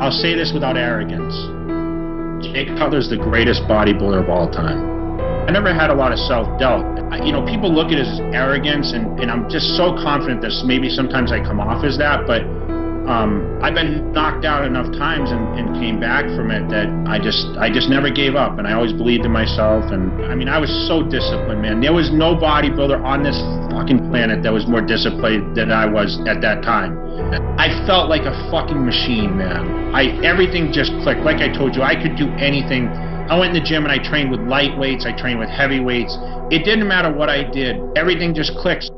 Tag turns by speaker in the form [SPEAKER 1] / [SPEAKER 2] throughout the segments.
[SPEAKER 1] I'll say this without arrogance. Jay Cutler's the greatest bodybuilder of all time. I never had a lot of self-doubt. You know, people look at it as arrogance, and I'm just so confident that maybe sometimes I come off as that, but I've been knocked out enough times and came back from it that I just never gave up, and I always believed in myself. And I mean, I was so disciplined, man. There was no bodybuilder on this fucking planet that was more disciplined than I was at that time. I felt like a fucking machine, man. Everything just clicked. Like I told you, I could do anything. I went in the gym and I trained with light weights, I trained with heavy weights. It didn't matter what I did. Everything just clicks.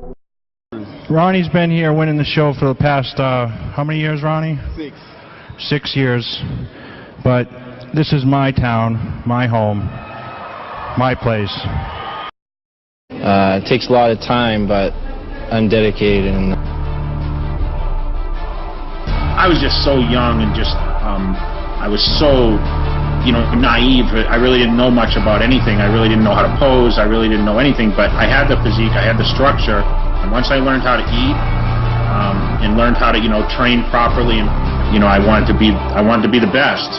[SPEAKER 2] Ronnie's been here winning the show for the past, how many years, Ronnie?
[SPEAKER 3] 6.
[SPEAKER 2] 6 years. But this is my town, my home, my place.
[SPEAKER 4] It takes a lot of time, but I'm dedicated. And
[SPEAKER 1] I was just so young and just, I was so, you know, naive. I really didn't know much about anything. I really didn't know how to pose. I really didn't know anything, but I had the physique, I had the structure. And once I learned how to eat, and learned how to, you know, train properly, and, you know, I wanted to be the best.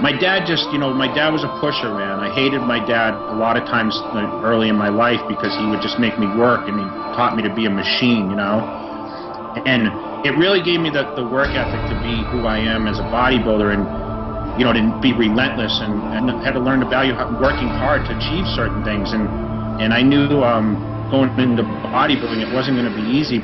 [SPEAKER 1] My dad just, you know, my dad was a pusher, man. I hated my dad a lot of times early in my life because he would just make me work, and he taught me to be a machine, you know. And it really gave me the work ethic to be who I am as a bodybuilder, and, you know, to be relentless, and had to learn to value working hard to achieve certain things. And I knew going into bodybuilding, it wasn't going to be easy.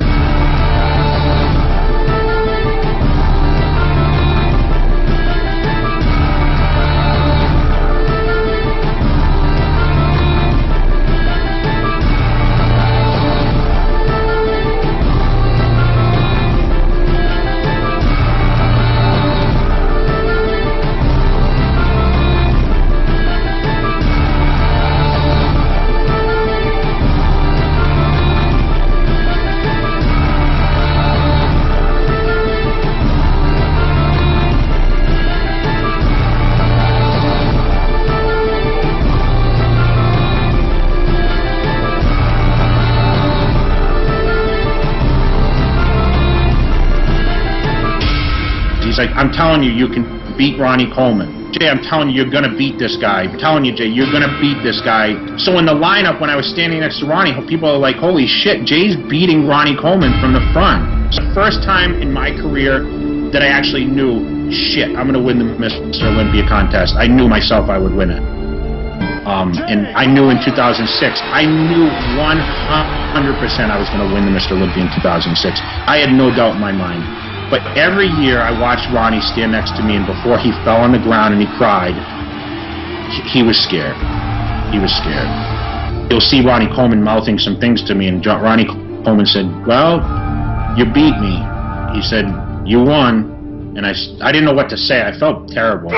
[SPEAKER 1] He's like, I'm telling you, you can beat Ronnie Coleman. Jay, I'm telling you, you're going to beat this guy. I'm telling you, Jay, you're going to beat this guy. So in the lineup, when I was standing next to Ronnie, people are like, holy shit, Jay's beating Ronnie Coleman from the front. It's the first time in my career that I actually knew, shit, I'm going to win the Mr. Olympia contest. I knew myself I would win it. And I knew in 2006, I knew 100% I was going to win the Mr. Olympia in 2006. I had no doubt in my mind. But every year I watched Ronnie stand next to me, and before he fell on the ground and he cried, he was scared. He was scared. You'll see Ronnie Coleman mouthing some things to me, and Ronnie Coleman said, well, you beat me. He said, you won. And I didn't know what to say. I felt terrible.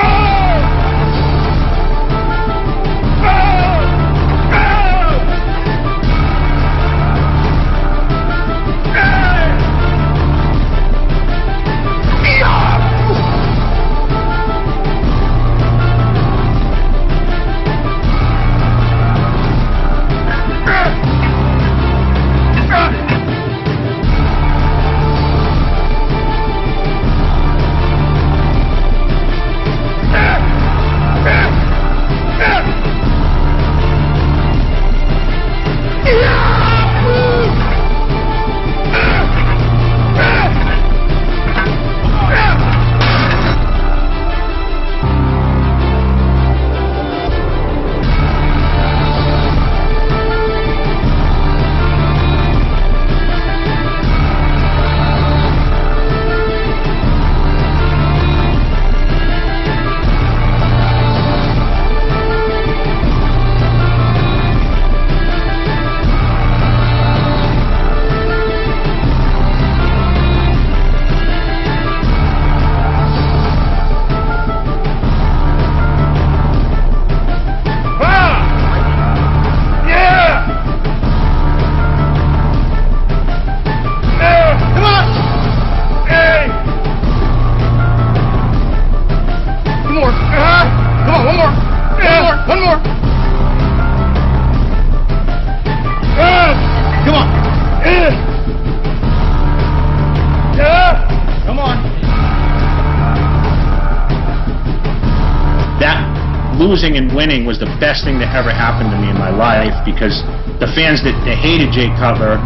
[SPEAKER 1] losing and winning was the best thing that ever happened to me in my life, because the fans that hated Jay Cutler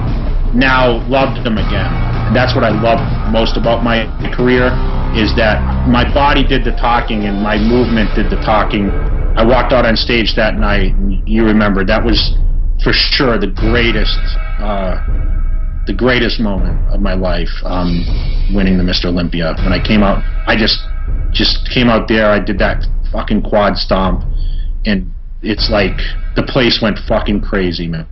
[SPEAKER 1] now loved him again. And that's what I love most about my career, is that my body did the talking and my movement did the talking. I walked out on stage that night, and you remember, that was for sure the greatest moment of my life, winning the Mr. Olympia. When I came out, I just came out there, I did that fucking quad stomp, and it's like the place went fucking crazy, man.